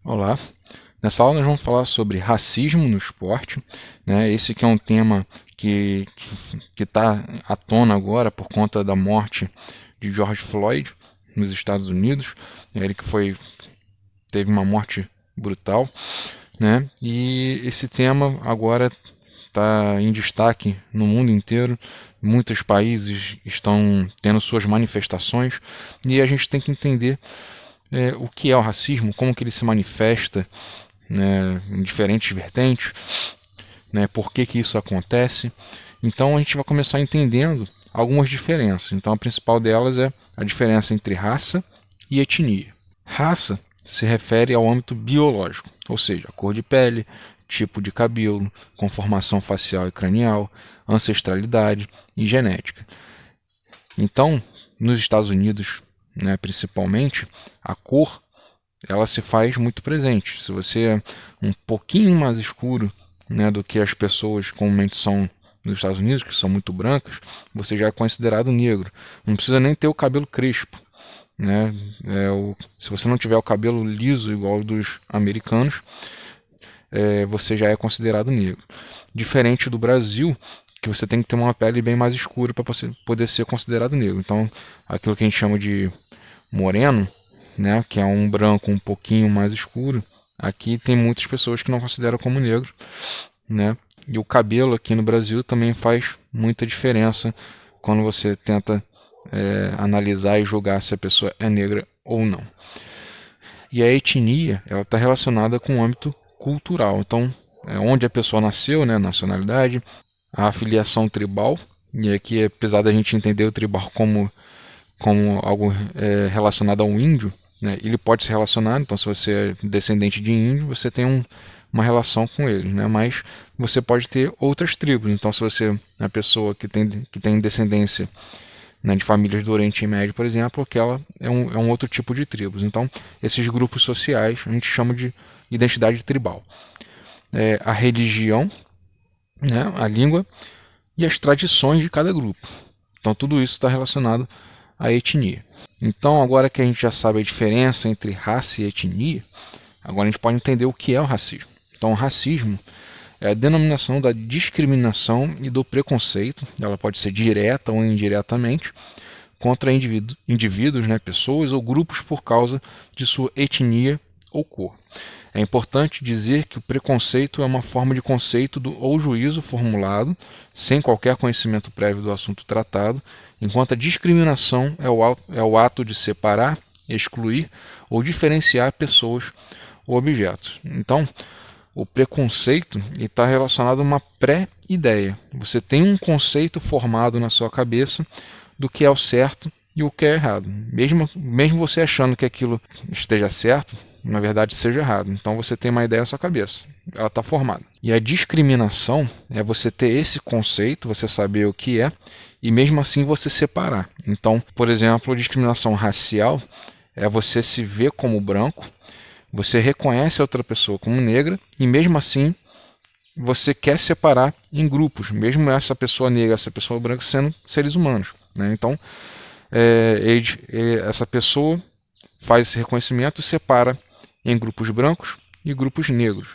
Olá, nessa aula nós vamos falar sobre racismo no esporte, né? Esse que é um tema que está à tona agora por conta da morte de George Floyd nos Estados Unidos. Ele que teve uma morte brutal, né? E esse tema agora está em destaque no mundo inteiro. Muitos países estão tendo suas manifestações e a gente tem que entender o que é o racismo, como que ele se manifesta, né, em diferentes vertentes, né, por que que isso acontece. Então a gente vai começar entendendo algumas diferenças. Então a principal delas é a diferença entre raça e etnia. Raça se refere ao âmbito biológico, ou seja, a cor de pele, tipo de cabelo, conformação facial e cranial, ancestralidade e genética. Então, nos Estados Unidos, né, principalmente, a cor ela se faz muito presente. Se você é um pouquinho mais escuro, né, do que as pessoas comumente são nos Estados Unidos, que são muito brancas, você já é considerado negro. Não precisa nem ter o cabelo crespo, né? Se você não tiver o cabelo liso igual ao dos americanos, você já é considerado negro. Diferente do Brasil, que você tem que ter uma pele bem mais escura para poder ser considerado negro. Então, aquilo que a gente chama de moreno, né, que é um branco um pouquinho mais escuro, aqui tem muitas pessoas que não consideram como negro, né? E o cabelo aqui no Brasil também faz muita diferença quando você tenta analisar e julgar se a pessoa é negra ou não. E a etnia, ela está relacionada com o âmbito cultural. Então, onde a pessoa nasceu, né, nacionalidade, a afiliação tribal, e aqui, apesar da gente entender o tribal como algo relacionado ao índio, né, ele pode se relacionar. Então, se você é descendente de índio, você tem uma relação com eles, né, mas você pode ter outras tribos. Então, se você é uma pessoa que tem descendência, né, de famílias do Oriente Médio, por exemplo, que ela é um outro tipo de tribos. Então, esses grupos sociais a gente chama de identidade tribal. A religião, né, a língua e as tradições de cada grupo. Então, tudo isso está relacionado à etnia. Então, agora que a gente já sabe a diferença entre raça e etnia, agora a gente pode entender o que é o racismo. Então, o racismo é a denominação da discriminação e do preconceito, ela pode ser direta ou indiretamente, contra indivíduos, né, pessoas ou grupos por causa de sua etnia ou cor. É importante dizer que o preconceito é uma forma de conceito ou juízo formulado sem qualquer conhecimento prévio do assunto tratado, enquanto a discriminação é o ato de separar, excluir ou diferenciar pessoas ou objetos. Então, o preconceito está relacionado a uma pré-ideia. Você tem um conceito formado na sua cabeça do que é o certo e o que é errado. Mesmo você achando que aquilo esteja certo, na verdade seja errado. Então você tem uma ideia na sua cabeça. Ela está formada. E a discriminação é você ter esse conceito, você saber o que é, e mesmo assim você separar. Então, por exemplo, a discriminação racial é você se ver como branco, você reconhece a outra pessoa como negra e mesmo assim você quer separar em grupos, mesmo essa pessoa negra, essa pessoa branca sendo seres humanos, né? Então, essa pessoa faz esse reconhecimento e separa em grupos brancos e grupos negros.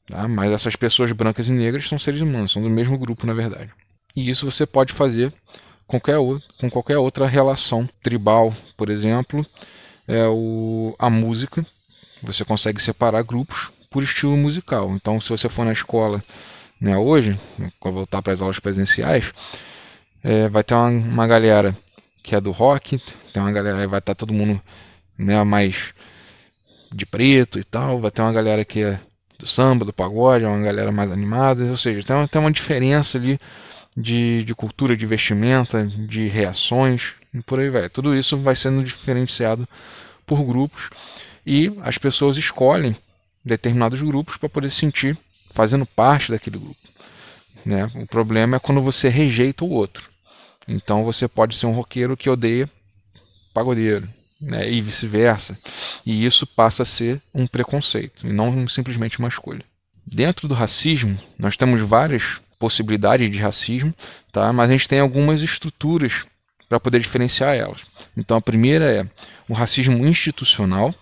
Tá? Mas essas pessoas brancas e negras são seres humanos, são do mesmo grupo, na verdade. E isso você pode fazer com qualquer outra relação tribal, por exemplo, a música. Você consegue separar grupos por estilo musical. Então, se você for na escola, né, hoje, quando voltar para as aulas presenciais, vai ter uma galera que é do rock, tem uma galera, vai estar todo mundo, né, mais de preto e tal, vai ter uma galera que é do samba, do pagode, uma galera mais animada, ou seja, tem uma diferença ali de cultura, de vestimenta, de reações e por aí vai. Tudo isso vai sendo diferenciado por grupos e as pessoas escolhem determinados grupos para poder se sentir fazendo parte daquele grupo, né? O problema é quando você rejeita o outro. Então você pode ser um roqueiro que odeia pagodeiro, né? E vice-versa. E isso passa a ser um preconceito e não simplesmente uma escolha. Dentro do racismo, nós temos várias possibilidades de racismo, tá? Mas a gente tem algumas estruturas para poder diferenciar elas. Então a primeira é o racismo institucional.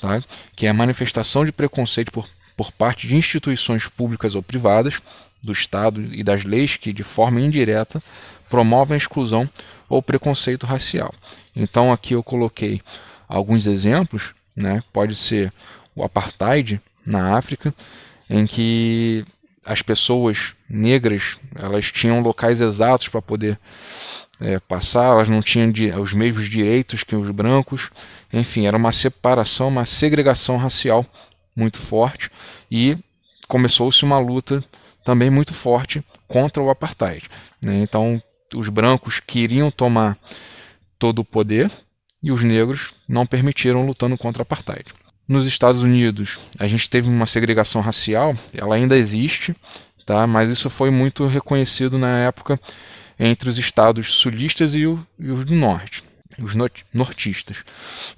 tá? Que é a manifestação de preconceito por parte de instituições públicas ou privadas, do Estado e das leis que, de forma indireta, promovem a exclusão ou preconceito racial. Então aqui eu coloquei alguns exemplos, né? Pode ser o apartheid na África, em que as pessoas negras elas tinham locais exatos para poder passar, elas não tinham os mesmos direitos que os brancos, enfim, era uma separação, uma segregação racial muito forte, e começou-se uma luta também muito forte contra o apartheid, né? Então os brancos queriam tomar todo o poder e os negros não permitiram, lutando contra o apartheid. Nos Estados Unidos, a gente teve uma segregação racial, ela ainda existe, tá? Mas isso foi muito reconhecido na época entre os estados sulistas e os do norte, os nortistas.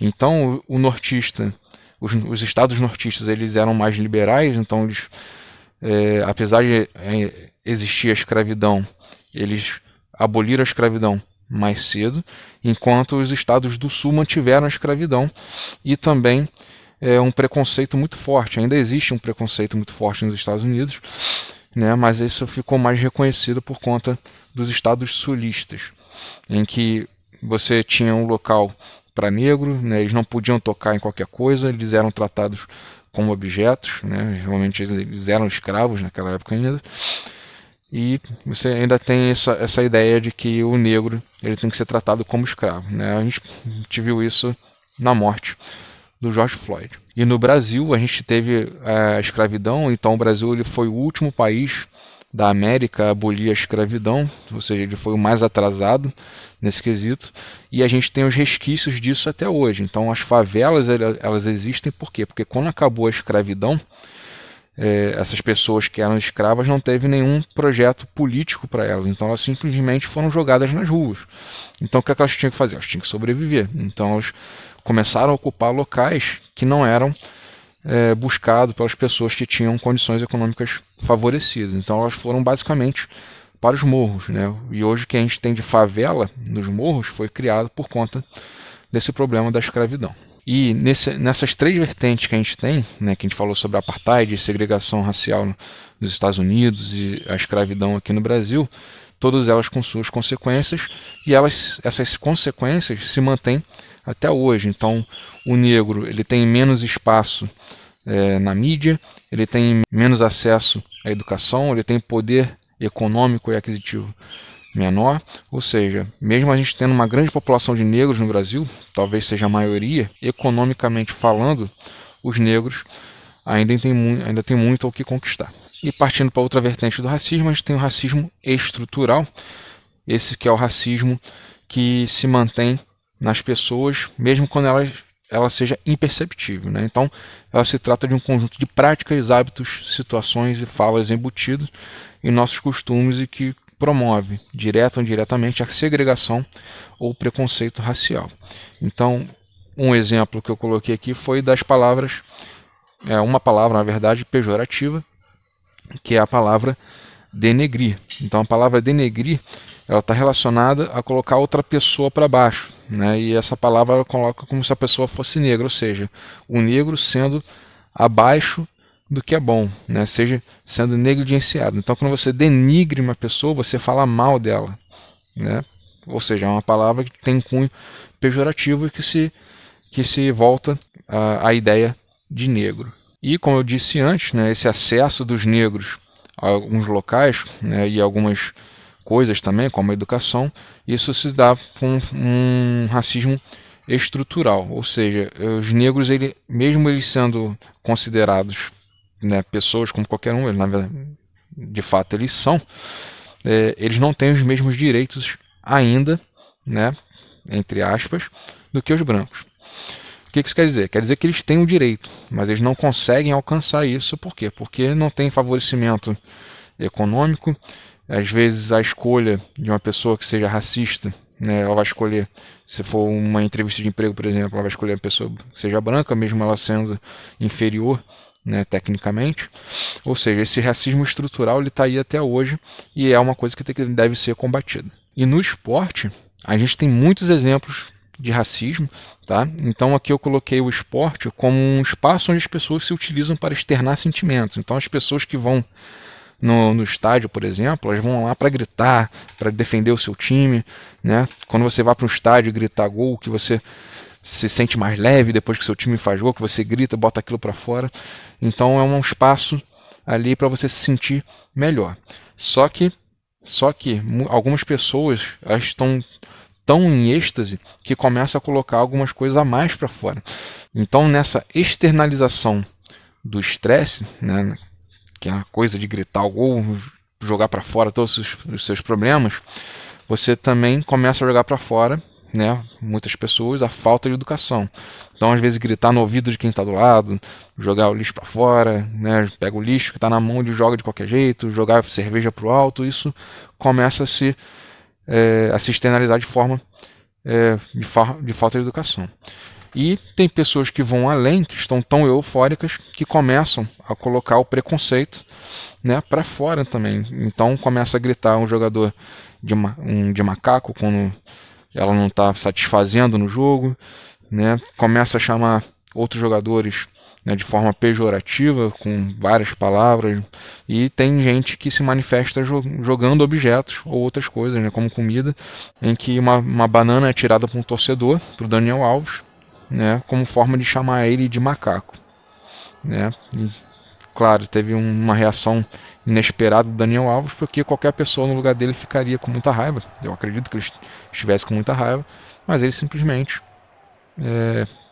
Então, o nortista, os estados nortistas, eles eram mais liberais, então eles, apesar de existir a escravidão, eles aboliram a escravidão mais cedo, enquanto os estados do sul mantiveram a escravidão e também um preconceito muito forte. Ainda existe um preconceito muito forte nos Estados Unidos, né, mas isso ficou mais reconhecido por conta dos estados sulistas, em que você tinha um local para negro, né, eles não podiam tocar em qualquer coisa, eles eram tratados como objetos, né, realmente eles eram escravos naquela época ainda, e você ainda tem essa ideia de que o negro ele tem que ser tratado como escravo, né? A gente viu isso na morte do George Floyd. E no Brasil a gente teve a escravidão, então o Brasil ele foi o último país da América a abolir a escravidão, ou seja, ele foi o mais atrasado nesse quesito, e a gente tem os resquícios disso até hoje. Então as favelas elas existem por quê? Porque quando acabou a escravidão, essas pessoas que eram escravas não teve nenhum projeto político para elas, então elas simplesmente foram jogadas nas ruas. Então o que elas tinham que fazer? Elas tinham que sobreviver. Então elas começaram a ocupar locais que não eram buscados pelas pessoas que tinham condições econômicas favorecidas. Então elas foram basicamente para os morros, né? E hoje o que a gente tem de favela nos morros foi criado por conta desse problema da escravidão. E nessas três vertentes que a gente tem, né, que a gente falou sobre a apartheid, segregação racial nos Estados Unidos e a escravidão aqui no Brasil, todas elas com suas consequências, e essas consequências se mantêm até hoje. Então o negro ele tem menos espaço na mídia, ele tem menos acesso à educação, ele tem poder econômico e aquisitivo menor, ou seja, mesmo a gente tendo uma grande população de negros no Brasil, talvez seja a maioria, economicamente falando, os negros ainda tem muito ao que conquistar. E partindo para outra vertente do racismo, a gente tem o racismo estrutural, esse que é o racismo que se mantém nas pessoas, mesmo quando ela seja imperceptível, né? Então, ela se trata de um conjunto de práticas, hábitos, situações e falas embutidos em nossos costumes e que promove, direta ou indiretamente, a segregação ou preconceito racial. Então, um exemplo que eu coloquei aqui foi das palavras, uma palavra, na verdade, pejorativa, que é a palavra denegrir. Então, a palavra denegrir, ela está relacionada a colocar outra pessoa para baixo, né? E essa palavra ela coloca como se a pessoa fosse negra, ou seja, o negro sendo abaixo do que é bom, né? Seja sendo negligenciado. Então, quando você denigre uma pessoa, você fala mal dela, né? Ou seja, é uma palavra que tem cunho pejorativo e que se volta à ideia de negro. E, como eu disse antes, né, esse acesso dos negros a alguns locais, né, e algumas coisas também, como a educação, isso se dá com um racismo estrutural, ou seja, os negros, mesmo eles sendo considerados, né, pessoas como qualquer um, na verdade, de fato eles são, eles não têm os mesmos direitos ainda, né, entre aspas, do que os brancos. O que isso quer dizer? Quer dizer que eles têm o direito, mas eles não conseguem alcançar isso. Por quê? Porque não tem favorecimento econômico. Às vezes a escolha de uma pessoa que seja racista, né, ela vai escolher, se for uma entrevista de emprego, por exemplo, ela vai escolher uma pessoa que seja branca, mesmo ela sendo inferior, né, tecnicamente. Ou seja, esse racismo estrutural está aí até hoje e é uma coisa que deve ser combatida. E no esporte, a gente tem muitos exemplos de racismo, tá? Então aqui eu coloquei o esporte como um espaço onde as pessoas se utilizam para externar sentimentos. Então as pessoas que vão no estádio, por exemplo, elas vão lá para gritar, para defender o seu time, né? Quando você vai para um estádio gritar gol, que você se sente mais leve depois que seu time faz gol, que você grita, bota aquilo para fora. Então é um espaço ali para você se sentir melhor. Só que algumas pessoas estão tão em êxtase que começam a colocar algumas coisas a mais para fora. Então nessa externalização do estresse, né, que é a coisa de gritar o gol, jogar para fora todos os seus problemas, você também começa a jogar para fora, né, muitas pessoas, a falta de educação. Então, às vezes, gritar no ouvido de quem está do lado, jogar o lixo para fora, né, pega o lixo que está na mão e joga de qualquer jeito, jogar cerveja para o alto, isso começa a se externalizar de forma de falta de educação. E tem pessoas que vão além, que estão tão eufóricas, que começam a colocar o preconceito, né, para fora também. Então começa a gritar um jogador de macaco quando ela não está satisfazendo no jogo, né, começa a chamar outros jogadores, né, de forma pejorativa, com várias palavras, e tem gente que se manifesta jogando objetos ou outras coisas, né, como comida, em que uma banana é tirada para um torcedor, para o Daniel Alves, né, como forma de chamar ele de macaco, né? E, claro, teve uma reação inesperada do Daniel Alves, porque qualquer pessoa no lugar dele ficaria com muita raiva. Eu acredito que ele estivesse com muita raiva, mas ele simplesmente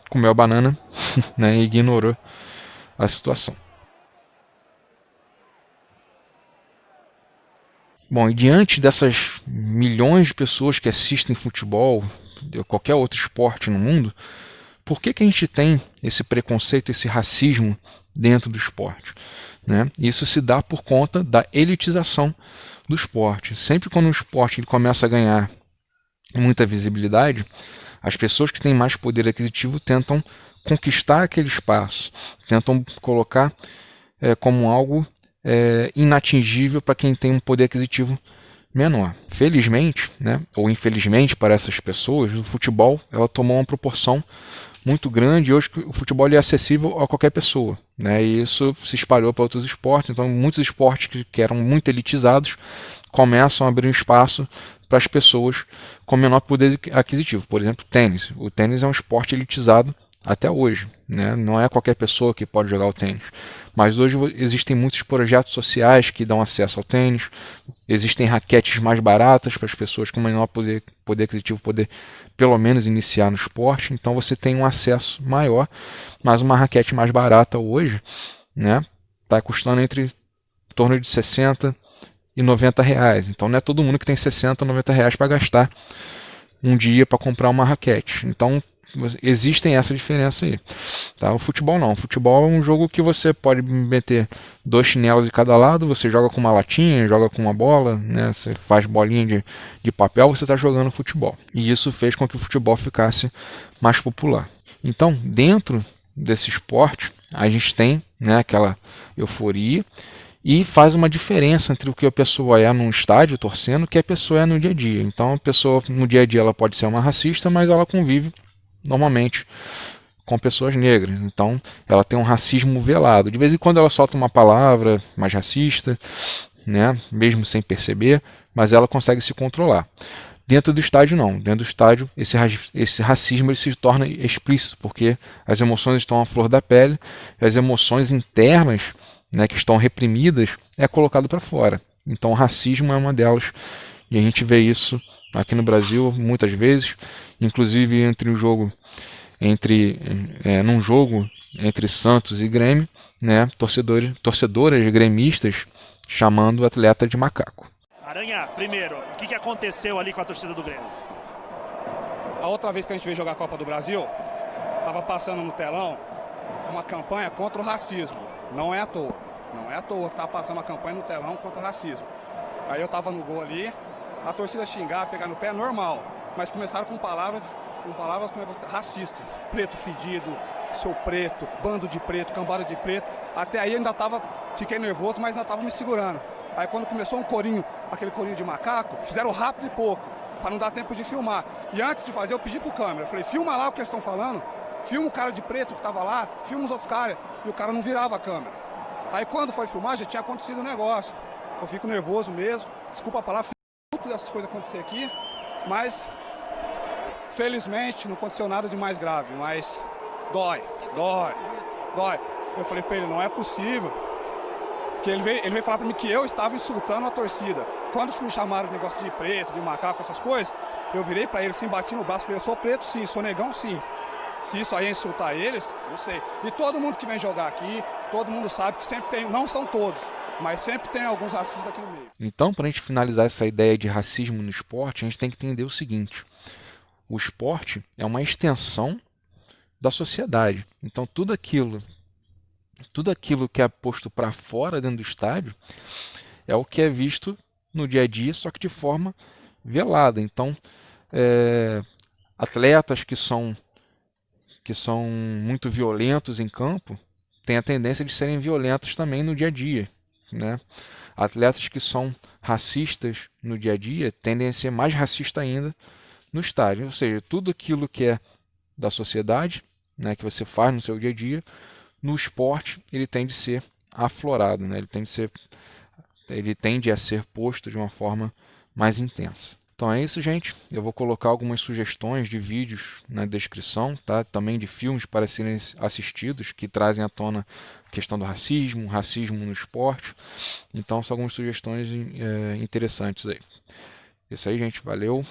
comeu a banana, né, e ignorou a situação. Bom, e diante dessas milhões de pessoas que assistem futebol, ou qualquer outro esporte no mundo, por que a gente tem esse preconceito, esse racismo dentro do esporte? Né? Isso se dá por conta da elitização do esporte. Sempre quando o esporte ele começa a ganhar muita visibilidade, as pessoas que têm mais poder aquisitivo tentam conquistar aquele espaço, tentam colocar como algo inatingível para quem tem um poder aquisitivo menor. Felizmente, né, ou infelizmente para essas pessoas, o futebol ela tomou uma proporção muito grande e hoje o futebol é acessível a qualquer pessoa, né, e isso se espalhou para outros esportes. Então muitos esportes que eram muito elitizados começam a abrir um espaço para as pessoas com menor poder aquisitivo. Por exemplo, tênis. O tênis é um esporte elitizado até hoje, né? Não é qualquer pessoa que pode jogar o tênis. Mas hoje existem muitos projetos sociais que dão acesso ao tênis, existem raquetes mais baratas para as pessoas com menor poder aquisitivo poder pelo menos iniciar no esporte. Então você tem um acesso maior, mas uma raquete mais barata hoje, né, está custando em torno de 60 e 90 reais. Então não é todo mundo que tem 60, 90 reais para gastar um dia para comprar uma raquete. Então existem essa diferença aí, tá? O futebol não. O futebol é um jogo que você pode meter 2 chinelos de cada lado, você joga com uma latinha, joga com uma bola, né? Você faz bolinha de papel, você está jogando futebol. E isso fez com que o futebol ficasse mais popular. Então, dentro desse esporte, a gente tem, né, aquela euforia e faz uma diferença entre o que a pessoa é num estádio torcendo e o que a pessoa é no dia a dia. Então, a pessoa no dia a dia ela pode ser uma racista, mas ela convive normalmente com pessoas negras, então ela tem um racismo velado. De vez em quando ela solta uma palavra mais racista, né, mesmo sem perceber, mas ela consegue se controlar. Dentro do estádio não, dentro do estádio esse racismo ele se torna explícito, porque as emoções estão à flor da pele, as emoções internas, né, que estão reprimidas é colocado para fora. Então o racismo é uma delas, e a gente vê isso aqui no Brasil muitas vezes, inclusive num jogo entre Santos e Grêmio, né, torcedoras gremistas chamando o atleta de macaco. Aranha, primeiro, o que aconteceu ali com a torcida do Grêmio? A outra vez que a gente veio jogar a Copa do Brasil, estava passando no telão uma campanha contra o racismo. Não é à toa que estava passando uma campanha no telão contra o racismo. Aí eu estava no gol ali, a torcida xingar, pegar no pé é normal, mas começaram com palavras racistas. Preto fedido, seu preto, bando de preto, cambada de preto. Até aí eu fiquei nervoso, mas ainda estava me segurando. Aí quando começou aquele corinho de macaco, fizeram rápido e pouco. para não dar tempo de filmar. E antes de fazer, eu pedi pro câmera, eu falei, filma lá o que eles estão falando, filma o cara de preto que tava lá, filma os outros caras, e o cara não virava a câmera. Aí quando foi filmar, já tinha acontecido o negócio. Eu fico nervoso mesmo, desculpa a palavra, fico dessas coisas acontecer aqui, mas felizmente não aconteceu nada de mais grave, mas dói. Eu falei pra ele, não é possível. Que ele veio falar pra mim que eu estava insultando a torcida. Quando me chamaram de negócio de preto, de macaco, essas coisas, eu virei pra ele assim, bati no braço, falei, eu sou preto sim, sou negão sim. Se isso aí é insultar eles, não sei. E todo mundo que vem jogar aqui, todo mundo sabe que sempre tem, não são todos, mas sempre tem alguns racistas aqui no meio. Então, para a gente finalizar essa ideia de racismo no esporte, a gente tem que entender o seguinte: o esporte é uma extensão da sociedade. Então, tudo aquilo que é posto para fora dentro do estádio é o que é visto no dia a dia, só que de forma velada. Então, atletas que são muito violentos em campo têm a tendência de serem violentos também no dia a dia, né? Atletas que são racistas no dia a dia tendem a ser mais racistas ainda no estádio. Ou seja, tudo aquilo que é da sociedade, né, que você faz no seu dia a dia, no esporte ele tende a ser aflorado, né? Ele tende a ser posto de uma forma mais intensa. Então é isso, gente. Eu vou colocar algumas sugestões de vídeos na descrição, tá? Também de filmes para serem assistidos que trazem à tona a questão do racismo no esporte. Então são algumas sugestões interessantes aí. Isso aí, gente. Valeu.